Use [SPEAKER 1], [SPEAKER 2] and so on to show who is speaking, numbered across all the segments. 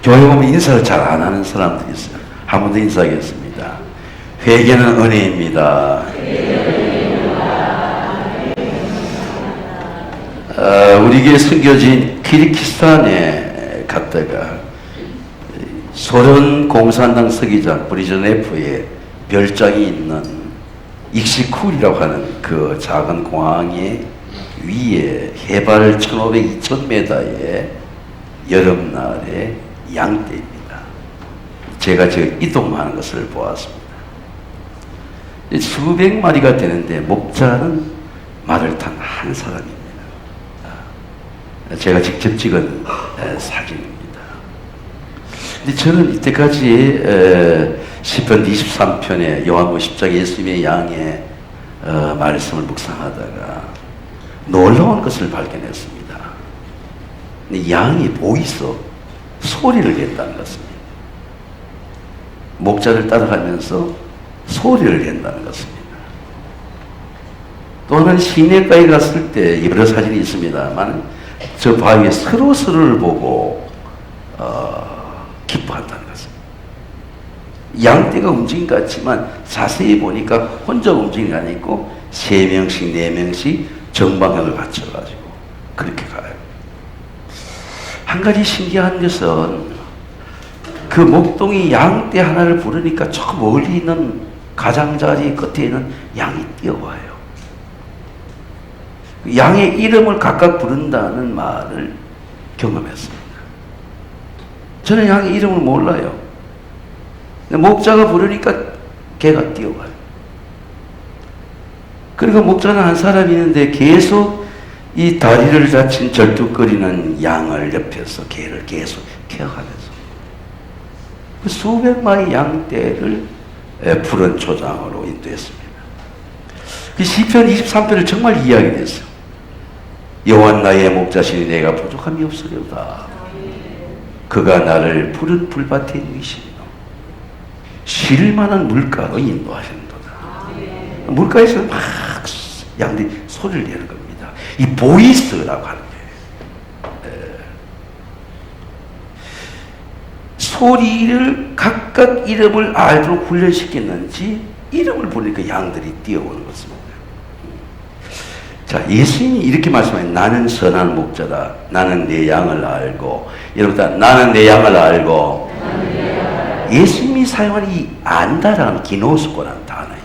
[SPEAKER 1] 교회 오면 인사를 잘 안 하는 사람들이 있어요. 한 번 더 인사하겠습니다. 회개는 은혜입니다. 우리 교회 선교지인 키르기스탄에 갔다가 소련 공산당 서기장 브리즈네프의 별장이 있는 익시쿨이라고 하는 그 작은 공항의 위에 해발 1500, 2000m의 여름날의 양떼입니다. 제가 지금 이동하는 것을 보았습니다. 수백 마리가 되는데 목자는 말을 탄 한 사람입니다. 제가 직접 찍은 사진입니다. 근데 저는 이때까지 시편 23편의 요한복음 10장 예수님의 양의 말씀을 묵상하다가 놀라운 것을 발견했습니다. 양이 보이서 소리를 낸다는 것입니다. 목자를 따라가면서 소리를 낸다는 것입니다. 또 하나는 시내가에 갔을 때 여러 사진이 있습니다만 저 바위에 서로서로를 보고 기뻐한다는 것입니다. 양떼가 움직인 것 같지만 자세히 보니까 혼자 움직이는 게 아니고 3명씩 4명씩 정방향을 갖춰가지고 그렇게 가요. 한 가지 신기한 것은 그 목동이 양떼 하나를 부르니까 저 멀리 있는 가장자리 끝에 있는 양이 뛰어와요. 양의 이름을 각각 부른다는 말을 경험했습니다. 저는 양의 이름을 몰라요. 근데 목자가 부르니까 개가 뛰어와요. 그리고 목자는 한 사람이 있는데 계속 이 다리를 다친 절뚝거리는 양을 옆에서 개를 계속 케어하면서 그 수백 마리 양떼를 푸른 초장으로 인도했습니다. 그 시편 23편을 정말 이해하게 됐어요. 여호와 나의 목자시니 내가 부족함이 없으려다. 그가 나를 푸른 풀밭에 누이시며 쉴 만한 물가로 인도하시는도다. 물가에서 막 양들이 소리를 내는 겁니다. 이 보이스라고 하는 거예요. 소리를 각각 이름을 알도록 훈련시켰는지 이름을 부르니까 양들이 뛰어오는 것입니다. 자, 예수님이 이렇게 말씀하세요. 나는 선한 목자다. 나는 내 양을 알고. 여러분, 나는 내 양을 알고. 예수님이 사용한 이 안다라는 기노스코라는 단어입니다.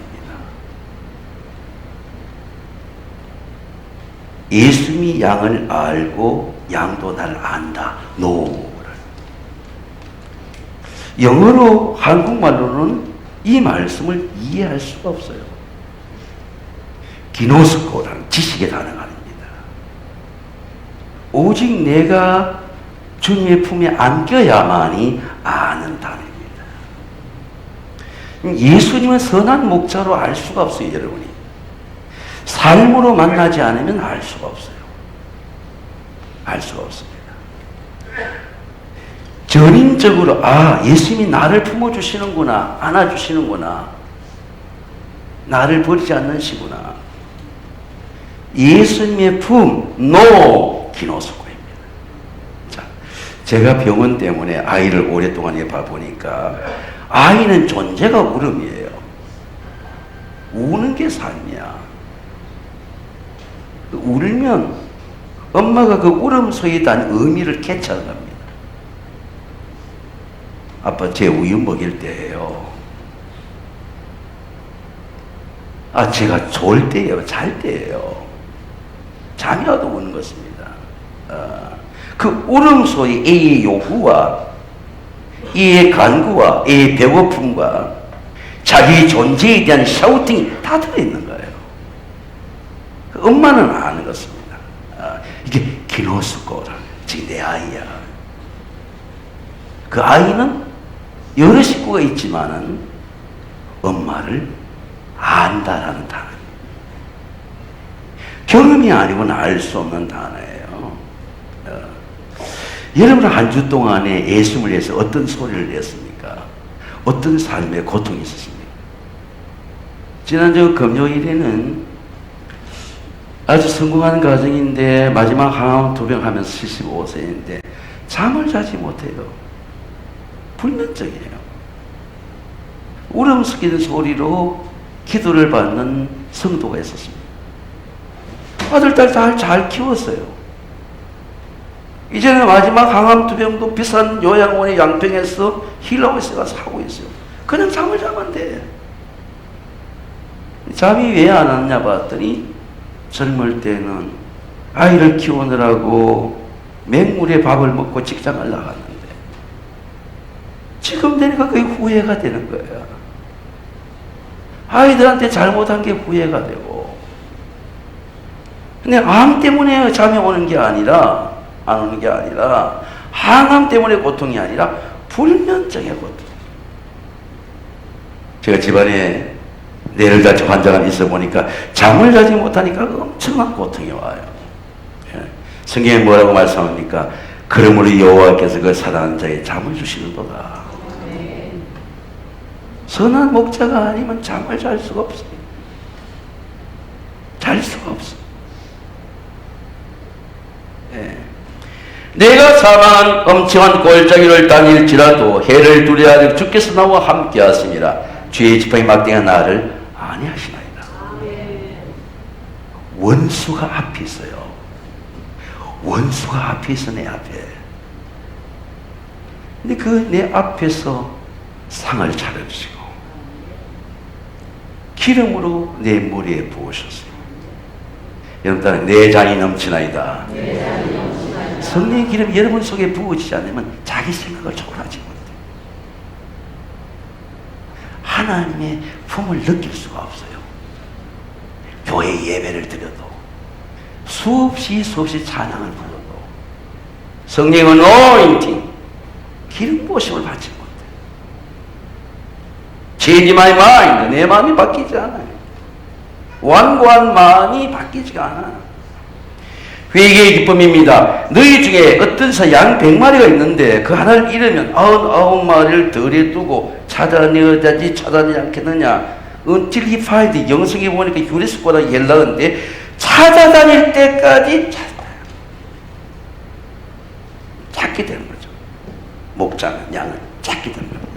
[SPEAKER 1] 예수님이 양을 알고 양도 나를 안다. 노를. 영어로 한국말로는 이 말씀을 이해할 수가 없어요. 기노스코라는 지식의 단어가 아닙니다. 오직 내가 주님의 품에 안겨야만이 아는 단어입니다. 예수님은 선한 목자로 알 수가 없어요, 여러분이. 삶으로 만나지 않으면 알 수가 없어요. 알 수가 없습니다. 전인적으로 예수님이 나를 품어주시는구나, 안아주시는구나, 나를 버리지 않는시구나. 예수님의 품, 기노스코입니다. 자, 제가 병원 때문에 아이를 오랫동안 봐보니까 아이는 존재가 울음이에요. 우는 게 삶이야. 울면 엄마가 그 울음 속에 단 의미를 캐치하는 겁니다. 아빠 제 우유 먹일 때예요. 제가 좋을 때예요. 잘 때예요. 잠이 와도 우는 것입니다. 그 울음 속에 A의 요구와 A의 간구와 A의 배고픔과 자기의 존재에 대한 샤우팅이 다 들어있는 거예요. 엄마는 아는 것입니다. 이게 기노스코라. 지금 내 아이야. 그 아이는 여러 식구가 있지만은 엄마를 안다라는 단어입니다. 경험이 아니고는 알 수 없는 단어예요. 여러분은 한 주 동안에 예수님을 위해서 어떤 소리를 냈습니까? 어떤 삶의 고통이 있었습니까? 지난주 금요일에는 아주 성공하는 가정인데 마지막 항암 투병하면서 75세인데 잠을 자지 못해요. 불면증이에요. 울음 섞이는 소리로 기도를 받는 성도가 있었습니다. 아들, 딸 잘 키웠어요. 이제는 마지막 항암투병도 비싼 요양원의 양평에서 힐하우스에 가서 하고 있어요. 그냥 잠을 자면 돼. 잠이 왜 안 왔냐 봤더니 젊을 때는 아이를 키우느라고 맹물에 밥을 먹고 직장을 나갔는데 지금 되니까 그게 후회가 되는 거예요. 아이들한테 잘못한 게 후회가 되고. 근데 암 때문에 잠이 오는 게 아니라, 안 오는 게 아니라, 항암 때문에 고통이 아니라 불면증의 고통. 제가 집안에 뇌를 환자가 있어 보니까 잠을 자지 못하니까 엄청난 고통이 와요. 성경에 뭐라고 말씀합니까? 그러므로 여호와께서 그 사랑하는 자에게 잠을 주시는도다. 선한 목자가 아니면 잠을 잘 수가 없어요. 잘 수가 없어. 내가 사망한 엄청한 골짜기를 다닐지라도 해를 두려워하지 주께서 나와 함께 하심이라. 주의 지팡이 막대가 나를 안위하시나이다. 원수가 앞에 있어요. 원수가 앞에 있어, 내 앞에. 근데 그 내 앞에서 상을 차려주시고 기름으로 내 머리에 부으셨어요. 여러분, 내 잔이 넘치나이다. 성령의 기름이 여러분 속에 부어지지 않으면 자기 생각을 초월하지 못해요. 하나님의 품을 느낄 수가 없어요. 교회 예배를 드려도 수없이 찬양을 불러도 성령의 anointing, 기름 부으심을 받지 못해요. Change my mind, 내 마음이 바뀌지 않아요. 완고한 마음이 바뀌지가 않아요. 회개의 기쁨입니다. 너희 중에 어떤 양 100마리가 있는데 그 하나를 잃으면 99마리를 덜에 두고 찾아내지 않겠느냐. Until he find, 영성에 보니까 유리스보다 헬라어인데 찾아다닐 때까지 찾게 되는 거죠. 목자는 양을 찾게 되는 거죠.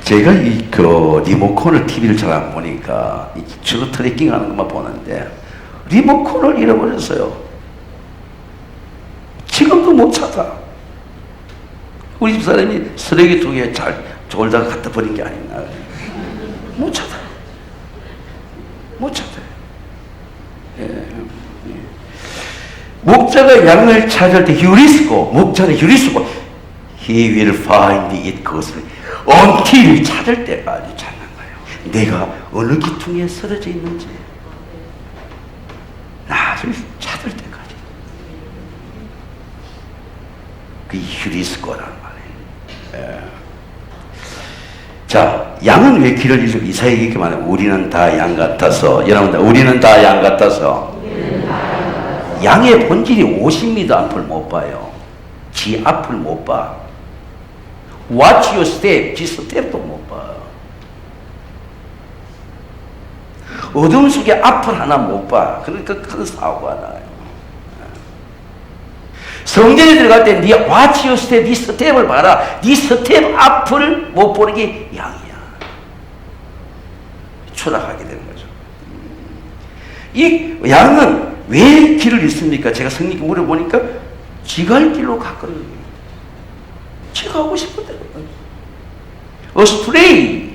[SPEAKER 1] 제가 리모컨을 TV를 잘 안 보니까 주로 트래킹 하는 것만 보는데 리모컨을 잃어버렸어요. 지금도 못 찾아. 우리 집사람이 쓰레기통에 잘 졸다가 갖다 버린 게 아니나. 못 찾아. 못 찾아. 목자가 양을 찾을 때 유리스고, 목자는 유리스고, he will find it, 그것을 until 찾을 때까지 찾는 거예요. 내가 어느 기퉁에 쓰러져 있는지 나를 찾을 때까지. 그 유리스고라는 말이에요. 자, 양은 왜 길을 잃고 이사야에게 이렇게 말해요. 우리는 다 양 같아서. 여러분들, 우리는 다 양 같아서. 양의 본질이 50m 앞을 못 봐요. 지 앞을 못 봐. Watch your step, 지 스텝도 못 봐. 어둠 속에 앞을 하나 못 봐. 그러니까 큰 사고가 나요. 성전에 들어갈 때 네 watch your step, 네 스텝을 봐라. 네 스텝 앞을 못 보는 게 양이야. 추락하게 되는 거죠. 이 양은 왜 길을 잃습니까? 제가 성령께 물어보니까 지갈 길로 갔거든요. 지가 하고 싶은 대로. 어스트레이.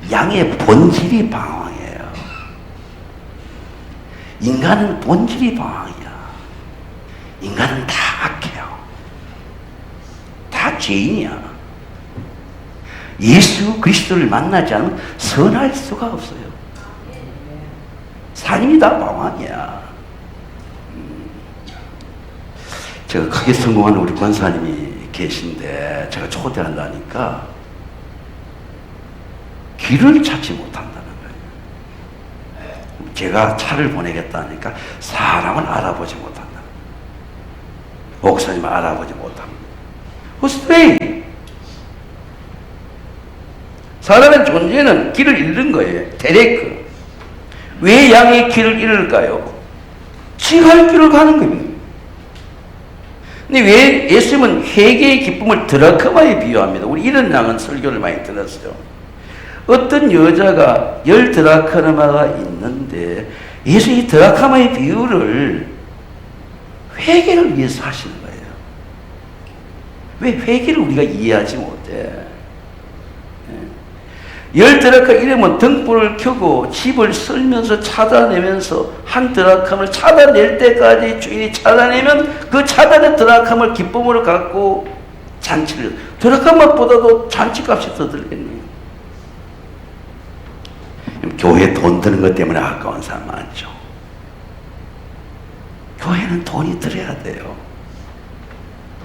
[SPEAKER 1] 양의 본질이 방황이에요. 인간은 본질이 방황이야. 인간은 다 악해요. 다 죄인이야. 예수 그리스도를 만나지 않으면 선할 수가 없어요. 삶이 다 방황이야. 제가 크게 성공한 우리 권사님이 계신데 제가 초대하려니까 길을 찾지 못한다는 거예요. 제가 차를 보내겠다니까 사람을 알아보지 못한다. 목사님을 알아보지 못합니다. 호스트레이. 사람의 존재는 길을 잃는 거예요. 데레크. 왜 양이 길을 잃을까요? 지가 할 길을 가는 겁니다. 근데 왜 예수님은 회개의 기쁨을 드라크마에 비유합니다. 우리 이런 양은 설교를 많이 들었어요. 어떤 여자가 10드라크마가 있는데 예수 이 드라크마의 비유를 회개를 위해서 하시는 거예요. 왜 회개를 우리가 이해하지 못해? 10드라카 이러면 등불을 켜고 집을 쓸면서 찾아내면서 한 드라캄을 찾아낼 때까지 주인이 찾아내면 그 찾아낸 드라캄을 기쁨으로 갖고 잔치를, 드라카마보다도 잔치값이 더 들겠네요. 교회 돈 드는 것 때문에 아까운 사람 많죠. 교회는 돈이 들어야 돼요.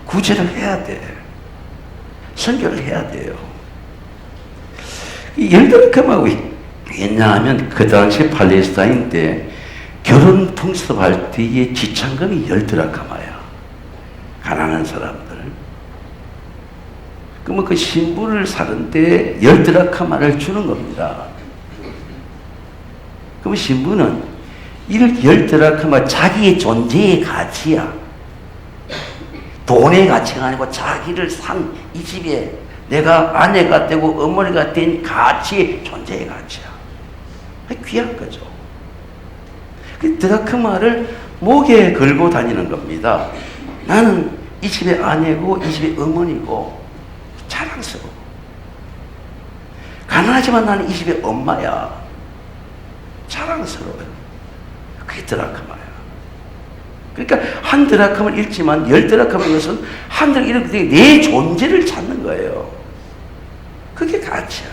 [SPEAKER 1] 구제를 해야 돼. 선교를 해야 돼요. 이 10드라카마가 왜냐하면 그 당시 팔레스타인 때 결혼 풍습할 때의 지참금이 10드라카마야. 가난한 사람들. 그러면 그 신부를 사는데 10드라카마를 주는 겁니다. 그럼 신부는 이렇게 10드라카마 자기의 존재의 가치야. 돈의 가치가 아니고 자기를 산 이 집에 내가 아내가 되고 어머니가 된 가치의 존재의 가치야. 귀한 거죠. 그 드라크마를 목에 걸고 다니는 겁니다. 나는 이 집의 아내고 이 집의 어머니고 자랑스러워. 가난하지만 나는 이 집의 엄마야. 자랑스러워요. 그게 드라크마야. 그러니까 한 드라크마를 잃지만 10드라크마인 것은 한 드라크마 잃은 게 내 존재를 찾는 거예요. 그게 가치야.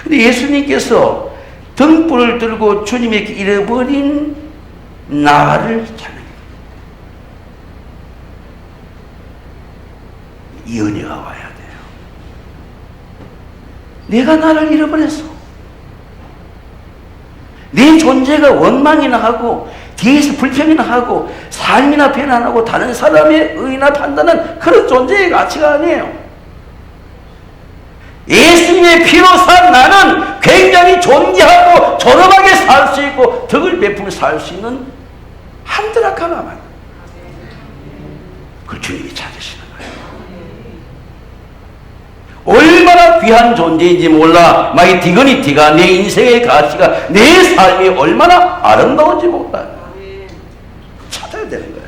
[SPEAKER 1] 근데 예수님께서 등불을 들고 주님에게 잃어버린 나를 찾는 거예요. 이 은혜가 와야 돼요. 내가 나를 잃어버렸어. 내 존재가 원망이나 하고 뒤에서 불평이나 하고 삶이나 변환하고 다른 사람의 의나 판단은 그런 존재의 가치가 아니에요. 예수님의 피로 산 나는 굉장히 존귀하고 존엄하게 살 수 있고 덕을 베풀며 살 수 있는 한 드라카마만. 그걸 주님이 찾으시는 거예요. 얼마나 귀한 존재인지 몰라. 마이 디그니티가, 내 인생의 가치가, 내 삶이 얼마나 아름다운지 몰라요. 찾아야 되는 거예요.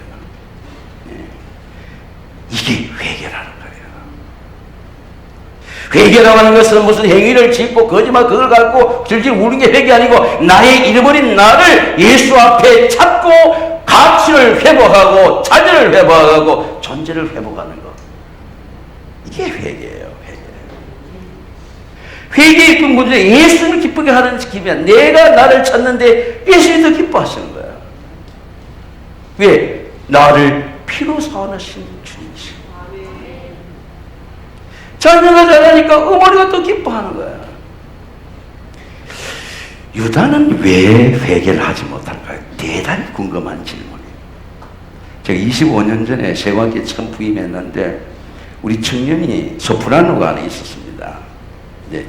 [SPEAKER 1] 이게 회개라는 거예요. 회개라고 하는 것은 무슨 행위를 짓고 거짓말 그걸 갖고 질질 우는 게 회개 아니고 나의 잃어버린 나를 예수 앞에 찾고 가치를 회복하고 자질을 회복하고 존재를 회복하는 것. 이게 회개예요. 회개의 근본은 예수를 기쁘게 하는 기쁨이야. 내가 나를 찾는데 예수님이 더 기뻐하시는 거야. 왜? 나를 피로 사하신 주님이시. 자녀가 자라니까 어머니가 또 기뻐하는 거야. 유다는 왜 회개를 하지 못할까요? 대단히 궁금한 질문이에요. 제가 25년 전에 세관계 처음 부임했는데 우리 청년이 소프라노가 안에 있었습니다. 이제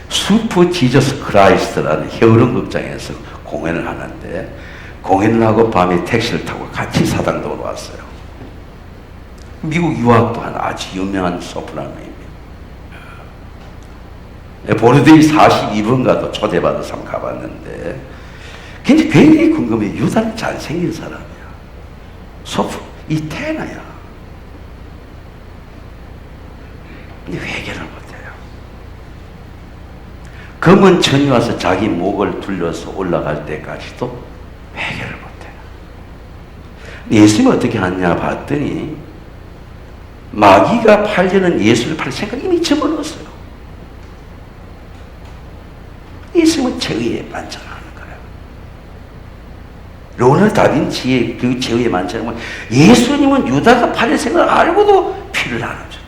[SPEAKER 1] 슈퍼 지저스 크라이스트라는 헤어른 극장에서 공연을 하는데 공연을 하고 밤에 택시를 타고 같이 사당동으로 왔어요. 미국 유학도 한 아주 유명한 소프라노입니다. 보르데이 42번가도 초대받아서 한번 가봤는데 굉장히 궁금해요. 유다는 잘생긴 사람이야. 이 테너야. 근데 회개를 못해요. 검은 천이 와서 자기 목을 둘러서 올라갈 때까지도 회개를 못해요. 예수님이 어떻게 하냐 봤더니 마귀가 팔려는 예수를 팔 생각 이미 집어넣었어요. 예수님은 제의에 만찬하는 거예요. 로나르도 다빈치의 그 제의에 만찬하면 예수님은 유다가 팔릴 생각을 알고도 피를 나눠줘.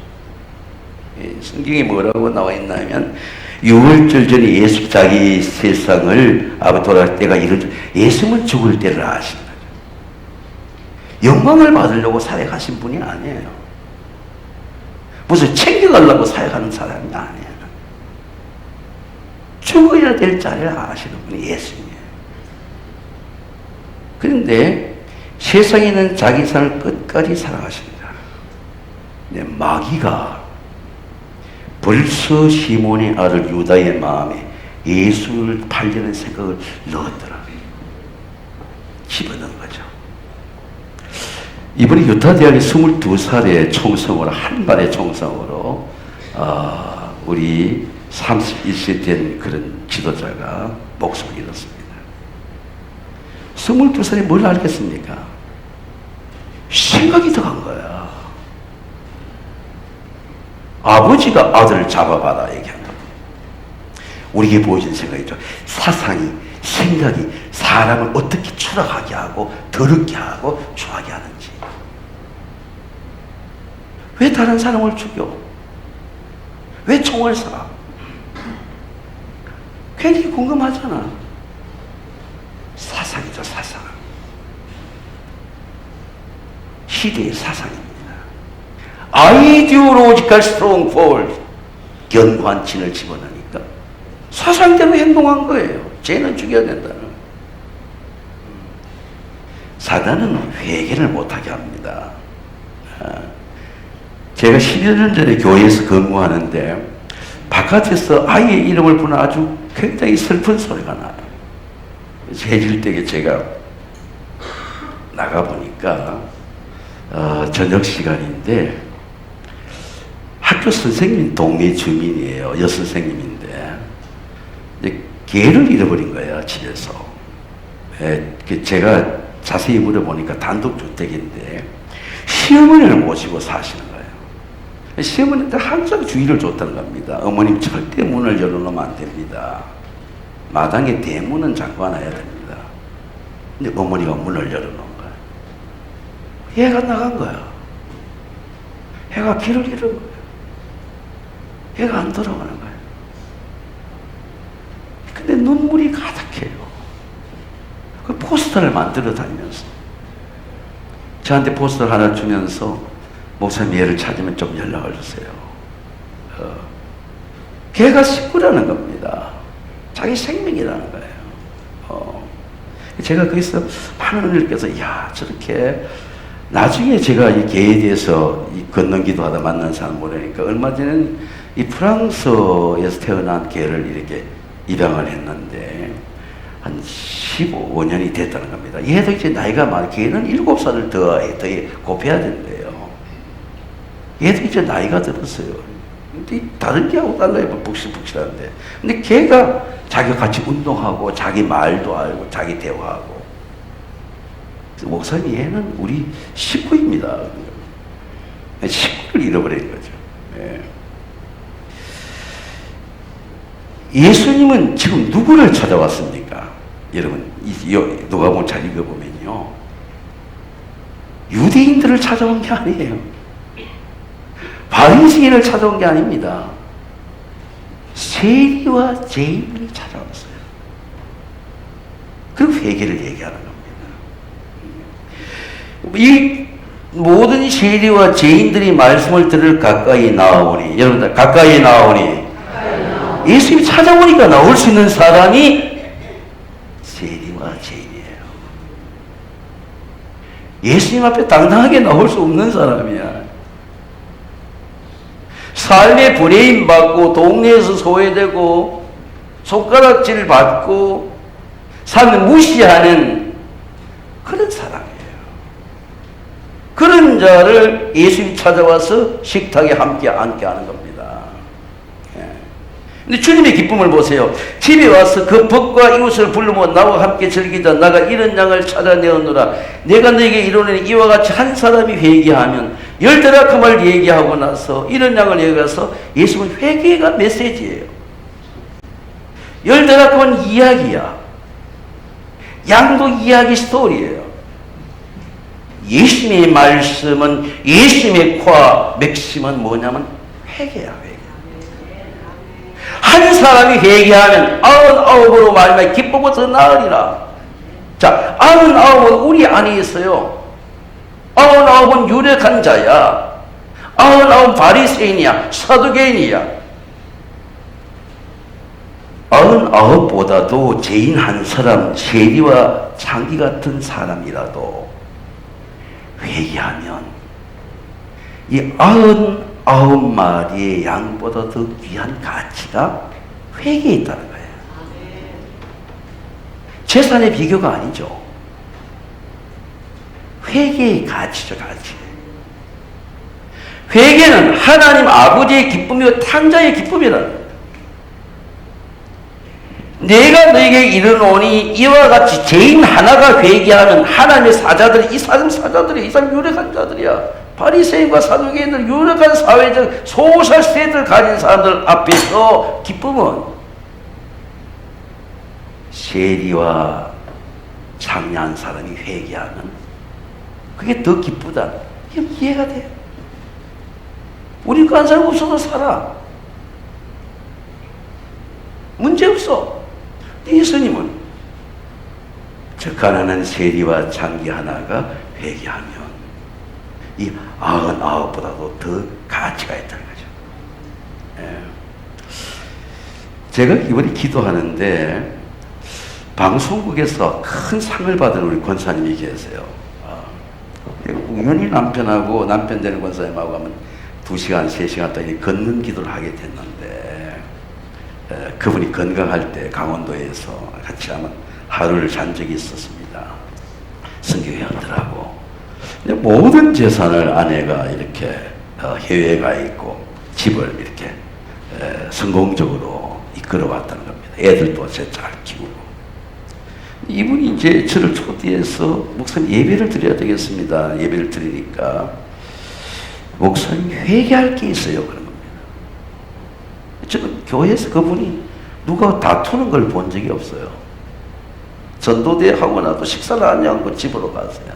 [SPEAKER 1] 성경에 뭐라고 나와 있냐면 6월절 전에 예수 자기 세상을 아버지 돌아갈 때가 이런 줄 예수님은 죽을 때를 아시는 거죠. 영광을 받으려고 사역하신 분이 아니에요. 무슨 챙겨가려고 사역하는 사람이 아니에요. 죽어야 될 자리를 아시는 분이 예수님이에요. 그런데 세상에는 자기 삶을 끝까지 살아가십니다. 근데 마귀가 벌써 시몬의 아들 유다의 마음에 예수를 팔려는 생각을 넣었더라. 집어넣은 거죠. 이번에 유타 대학의 22살의 총성으로, 한발의 총성으로 우리 31세 된 그런 지도자가 목숨을 잃었습니다. 22살에 뭘 알겠습니까? 생각이 들어간 거야. 아버지가 아들을 잡아봐라 얘기한다. 우리에게 보여진 생각이죠. 사상이, 생각이 사람을 어떻게 추락하게 하고 더럽게 하고 추하게 하는지. 왜 다른 사람을 죽여? 왜 총을 쏴? 굉장히 궁금하잖아. 사상이죠, 사상. 시대의 사상입니다. 아이디올로지컬 스트롱 폴, 견고한 진을 집어넣으니까 사상대로 행동한 거예요. 쟤는 죽여야 된다는. 사단은 회개를 못하게 합니다. 제가 12년 전에 교회에서 근무하는데 바깥에서 아이의 이름을 부르는 아주 굉장히 슬픈 소리가 나요. 해질때에 제가 나가보니까 저녁 시간인데 학교 선생님 동네 주민이에요. 여선생님인데 개를 잃어버린 거예요. 집에서. 제가 자세히 물어보니까 단독주택인데 시어머니를 모시고 사시는 거예요. 시어머니한테 항상 주의를 줬다는 겁니다. 어머님 절대 문을 열어놓으면 안 됩니다. 마당에 대문은 잠궈놔야 됩니다. 근데 어머니가 문을 열어놓은 거야. 얘가 나간 거야. 얘가 길을 잃은 거야. 얘가 안 돌아오는 거야. 근데 눈물이 가득해요. 그 포스터를 만들어 다니면서 저한테 포스터를 하나 주면서 목사님 얘를 찾으면 좀 연락을 주세요. 걔가 식구라는 겁니다. 자기 생명이라는 거예요. 제가 거기서 많은 은혜께서 야 저렇게 나중에 제가 이 개에 대해서 이 걷는 기도하다 만난 사람 보니까 얼마 전에는 이 프랑스에서 태어난 개를 이렇게 입양을 했는데 한 15년이 됐다는 겁니다. 얘도 이제 나이가 많아. 걔는 7살을 더 곱해야 된대요. 얘도 이제 나이가 들었어요. 근데 다른 개하고 달라요. 북실북실한데. 근데 걔가 자기가 같이 운동하고 자기 말도 알고 자기 대화하고. 목사님 얘는 우리 식구입니다. 식구를 잃어버린 거죠. 예수님은 지금 누구를 찾아왔습니까? 여러분 누가복음 잘 읽어보면요. 유대인들을 찾아온 게 아니에요. 바리새인을 찾아온 게 아닙니다. 세리와 죄인을 찾아왔어요. 그리고 회개를 얘기하는 겁니다. 이 모든 세리와 죄인들이 말씀을 들을 가까이 나오니, 여러분들 가까이 나오니 예수님이 찾아오니까 나올 수 있는 사람이 세리와 죄인이에요. 예수님 앞에 당당하게 나올 수 없는 사람이야. 삶에 불해임 받고 동네에서 소외되고 손가락질 받고 삶을 무시하는 그런 사람이에요. 그런 자를 예수님이 찾아와서 식탁에 함께 앉게 하는 겁니다. 근데 주님의 기쁨을 보세요. 집에 와서 그 벗과 이웃을 부르며 나와 함께 즐기다 나가 이런 양을 찾아내었노라. 내가 너에게 이르노니 이와 같이 한 사람이 회개하면 열대락함을 얘기하고 나서 이런 양을 얘기해서 예수님은 회개가 메시지예요. 열대락함은 이야기야. 양도 이야기 스토리예요. 예수님의 말씀은 예수님의 코아 맥심은 뭐냐면 회개야. 회개. 한 사람이 회개하면 99으로 말하면 기쁘고 더 나으리라. 자, 99은 우리 안에 있어요. 99은 유력한 자야. 99은 바리새인이야. 사두개인이야. 99보다도 죄인 한 사람, 세리와 창기 같은 사람이라도 회개하면 이 99마리의 양보다 더 귀한 가치가 회개에 있다는 거예요. 재산의 비교가 아니죠. 회개의 가치죠, 가치. 회개는 하나님 아버지의 기쁨이요 탕자의 기쁨이라는 거예요. 내가 너에게 이르노니 이와 같이 죄인 하나가 회개하면 하나님의 사자들이 이 사람 사자들이 이 사람 유력한 자들이야. 바리새인과 사두개인들 유력한 사회적 소셜 스테이트를 가진 사람들 앞에서 기쁨은 세리와 장려한 사람이 회개하면 그게 더 기쁘다. 이게 이해가 돼요. 우리 그 한 사람 없어도 살아. 문제 없어. 예수님은 저 가난한 세리와 장기 하나가 회개하면 이 99보다도 더 가치가 있다는 거죠. 예. 제가 이번에 기도하는데 방송국에서 큰 상을 받은 우리 권사님이 계세요. 우연히 남편하고 남편 되는 권사님하고 하면 2시간, 3시간 동안 걷는 기도를 하게 됐는데 그분이 건강할 때 강원도에서 같이 하면 하루를 잔 적이 있었습니다. 선교회원들하고. 모든 재산을 아내가 이렇게 해외에 가 있고 집을 이렇게 성공적으로 이끌어왔다는 겁니다. 애들도 잘 키우고. 이분이 이제 저를 초대해서 목사님 예배를 드려야 되겠습니다. 예배를 드리니까 목사님 회개할 게 있어요. 그런 겁니다. 저는 교회에서 그분이 누가 다투는 걸 본 적이 없어요. 전도대 하고 나도 식사를 안 하고 집으로 갔어요.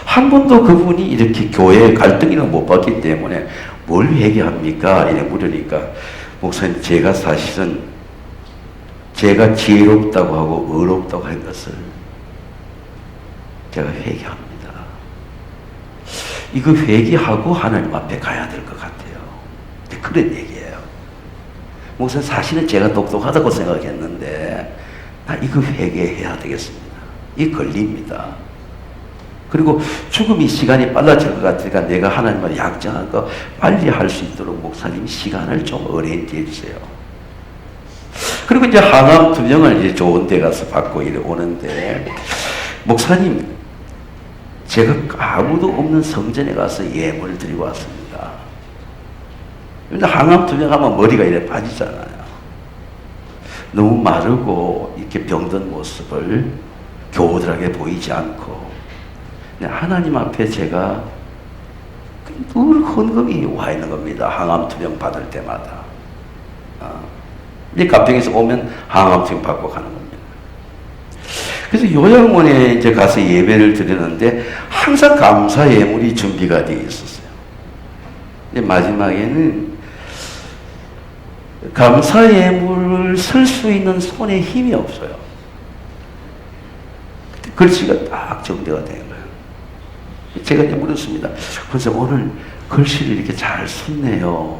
[SPEAKER 1] 한 번도 그분이 이렇게 교회 갈등이나 못 봤기 때문에 뭘 회개합니까? 이래 물으니까 목사님 제가 사실은 제가 지혜롭다고 하고 의롭다고 한 것을 제가 회개합니다. 이거 회개하고 하나님 앞에 가야 될 것 같아요. 그런 얘기예요. 목사님 사실은 제가 똑똑하다고 생각했는데 나 이거 회개해야 되겠습니다. 이 걸립니다. 그리고 죽음이 시간이 빨라질 것 같으니까 내가 하나님을 약정한 거 빨리 할 수 있도록 목사님이 시간을 좀 어레인지해 주세요. 그리고 이제 항암 투병을 이제 좋은 데 가서 받고 이래 오는데 목사님 제가 아무도 없는 성전에 가서 예물을 드리고 왔습니다. 근데 항암 투병하면 머리가 이래 빠지잖아요. 너무 마르고 이렇게 병든 모습을 교우들에게 보이지 않고 하나님 앞에 제가 늘 헌금이 와 있는 겁니다. 항암 투병 받을 때마다. 이제 가평에서 오면 항암 투병 받고 가는 겁니다. 그래서 요양원에 이제 가서 예배를 드리는데 항상 감사 예물이 준비가 되어 있었어요. 근데 마지막에는 감사 예물을 쓸 수 있는 손에 힘이 없어요. 글씨가 딱 정대가 된 거예요. 제가 이제 물었습니다. 그래서 오늘 글씨를 이렇게 잘 썼네요.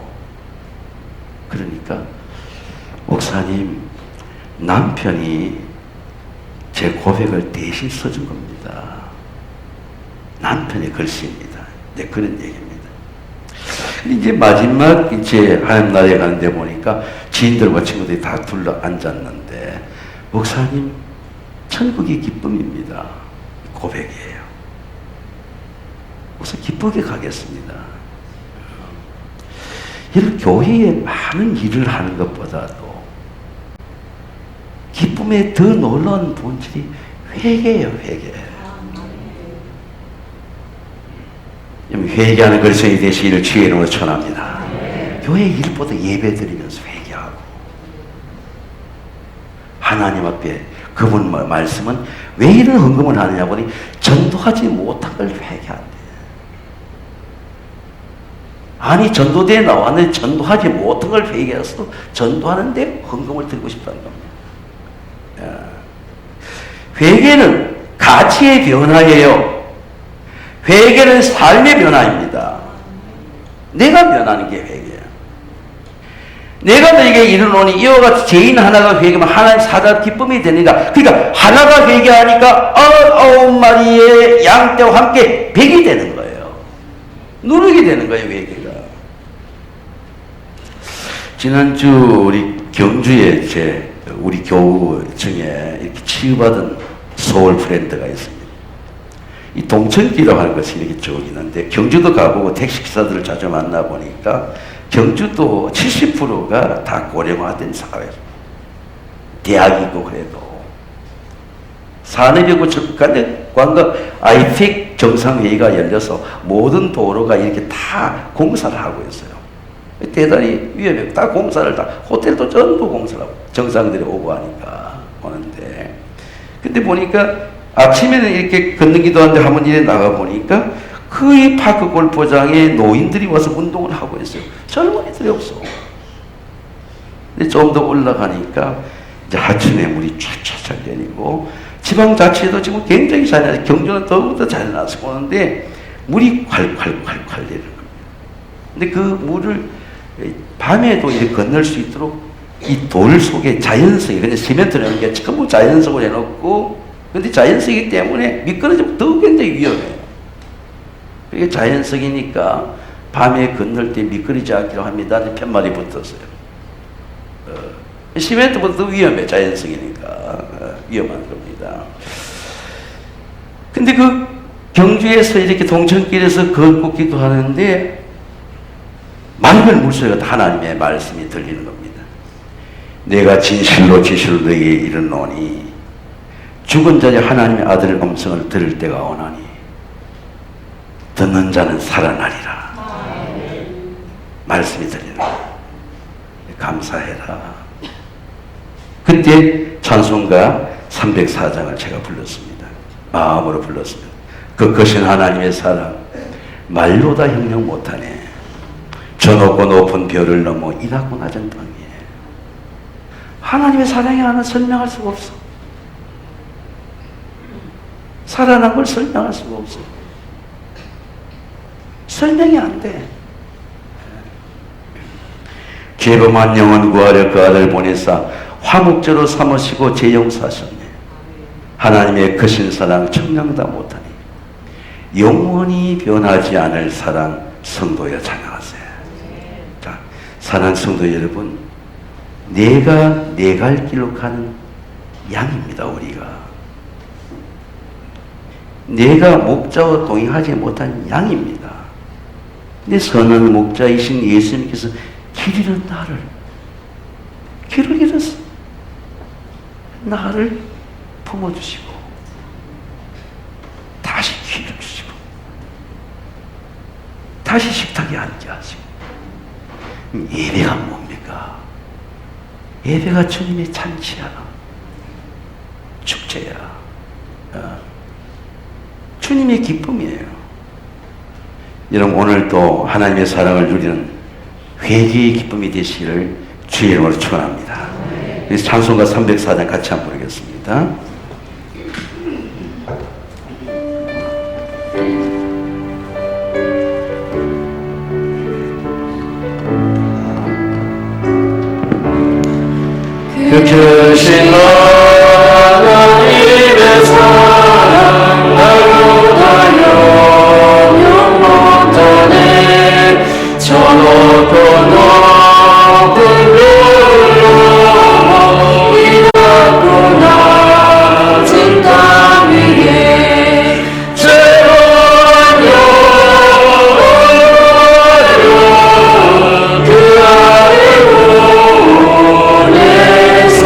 [SPEAKER 1] 그러니까 목사님 남편이 제 고백을 대신 써준 겁니다. 남편의 글씨입니다. 네, 그런 얘기입니다. 이제 마지막 이제 하나님 나라에 가는데 보니까 지인들과 친구들이 다 둘러 앉았는데 목사님 천국이 기쁨입니다. 고백이에요. 그래서 기쁘게 가겠습니다. 이런 교회에 많은 일을 하는 것보다도 기쁨의 더 놀라운 본질이 회개예요, 회개. 회개하는 그리스도인이 되시기를 주의 이름으로 축원합니다. 교회 일보다 예배 드리면서 회개하고 하나님 앞에 그분 말씀은 왜 이런 헌금을 하느냐 보니 전도하지 못한 걸 회개한대. 아니 전도대에 나왔는데 전도하지 못한 걸 회개해서 전도하는데 헌금을 드리고 싶다는 겁니다. 회개는 가치의 변화예요. 회개는 삶의 변화입니다. 내가 변하는 게 회개예요. 내가 너에게 이르노니 이와 같이 죄인 하나가 회개하면 하나님 사자 기쁨이 되니라. 그러니까 하나가 회개하니까 99마리의 양떼와 함께 100이 되는 거예요. 누르게 되는 거예요, 회개가. 지난주 우리 경주에 우리 교우 중에 이렇게 치유받은 소울 프렌드가 있습니다. 이 동천기라고 하는 것이 이렇게 쭉 있는데, 경주도 가보고 택시기사들을 자주 만나보니까 경주도 70%가 다 고령화된 사회예요. 대학이고 그래도. 산업이고 관광 아이텍 정상회의가 열려서 모든 도로가 이렇게 다 공사를 하고 있어요. 대단히 위험해요. 다 공사를 다, 호텔도 전부 공사를 하고, 정상들이 오고 하니까 오는데. 근데 보니까 아침에는 이렇게 걷는 기도 하는데 한번 이래 나가보니까 거의 파크 골프장에 노인들이 와서 운동을 하고 있어요. 젊은이들이 없어. 근데 좀 더 올라가니까 이제 하천에 물이 쫙쫙 내리고, 지방자치도 지금 굉장히 잘 나서, 경주는 더욱더 잘 나서 오는데 물이 콸콸콸콸 내리는 겁니다. 근데 그 물을 밤에도 이렇게 건널 수 있도록 이 돌 속에 자연석이, 근데 시멘트를 넣은 게 전부 자연석을 해놓고, 근데 자연석이기 때문에 미끄러지면 더 굉장히 위험해요. 이게 자연석이니까 밤에 건널 때 미끄러지지 않기로 합니다. 편말이 붙었어요. 시멘트보다 더 위험해, 자연석이니까. 위험한 겁니다. 근데 그 경주에서 이렇게 동천길에서 걷고 기도하는데 맑은 물소리가 하나님의 말씀이 들리는 겁니다. 내가 진실로 너에게 이르노니 죽은 자의 하나님의 아들의 음성을 들을 때가 오나니 듣는 자는 살아나리라. 말씀이 들리는 거예요. 감사해라. 그때 찬송가 304장을 제가 불렀습니다. 마음으로 불렀습니다. 그 크신 하나님의 사랑 말로 다 형용 못하네. 저 높고 높은 별을 넘어 이 낮고 낮은 땅 위에. 하나님의 사랑이 하나 설명할 수가 없어. 살아난 걸 설명할 수가 없어. 설명이 안 돼. 죄범한 영혼 구하려 그 아들 보내사 화목제로 삼으시고 재용사하셨네. 하나님의 크신 사랑 청량다 못하니 영원히 변하지 않을 사랑 성도여 찬양하세요. 자, 사랑하는 성도 여러분, 내가 내 갈 길로 가는 양입니다. 우리가 내가 목자와 동행하지 못한 양입니다. 내 선한 목자이신 예수님께서 길 잃은 나를, 길을 잃었어. 나를 품어주시고 다시 길을 주시고 다시 식탁에 앉게 하시고. 예배가 뭡니까? 예배가 주님의 잔치야, 축제야, 주님의 기쁨이에요. 여러분, 오늘도 하나님의 사랑을 누리는 회개의 기쁨이 되시기를 주의 이름으로 축원합니다. 그래서 찬송가 304장 같이 한번 부르겠습니다. 그 크신 하나님의 사랑 나보다 영영 못하네. 저 높고 높은 별로 이 낮고 낮은 땅 위에 죄로운 영혼을 그 아래 보내사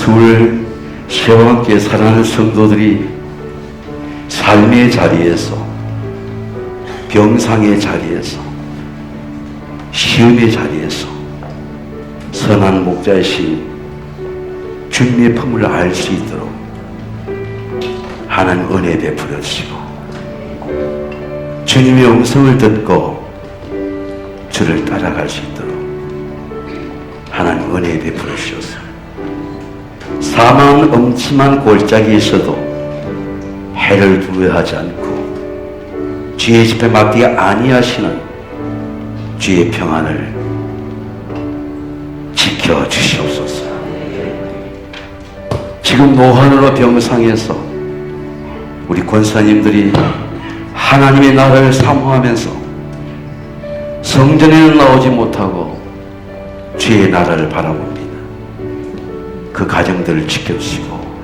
[SPEAKER 1] 서울 세왕교회 사랑하는 성도들이 삶의 자리에서, 병상의 자리에서, 시험의 자리에서 선한 목자이신 주님의 품을 알 수 있도록 하나님 은혜 베풀어 주시고, 주님의 음성을 듣고 주를 따라갈 수 있도록 하나님 은혜 베풀어 주셔서 사망 엄침한 골짜기에 있어도 해를 두려워하지 않고 주의 집에 맡기지 아니하시는 주의 평안을 지켜주시옵소서. 지금 노환으로 병상에서 우리 권사님들이 하나님의 나라를 사모하면서 성전에는 나오지 못하고 주의 나라를 바라봅니다. 그 가정들을 지켜주시고,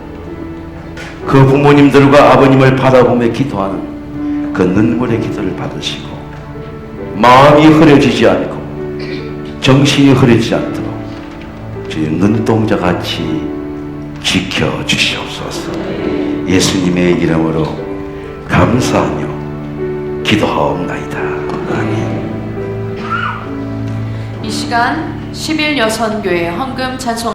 [SPEAKER 1] 그 부모님들과 아버님을 바라보며 기도하는 그 눈물의 기도를 받으시고, 마음이 흐려지지 않고 정신이 흐려지지 않도록 주의 눈동자같이 지켜주시옵소서. 예수님의 이름으로 감사하며 기도하옵나이다. 아멘.
[SPEAKER 2] 이 시간 11여선교회 헌금 찬송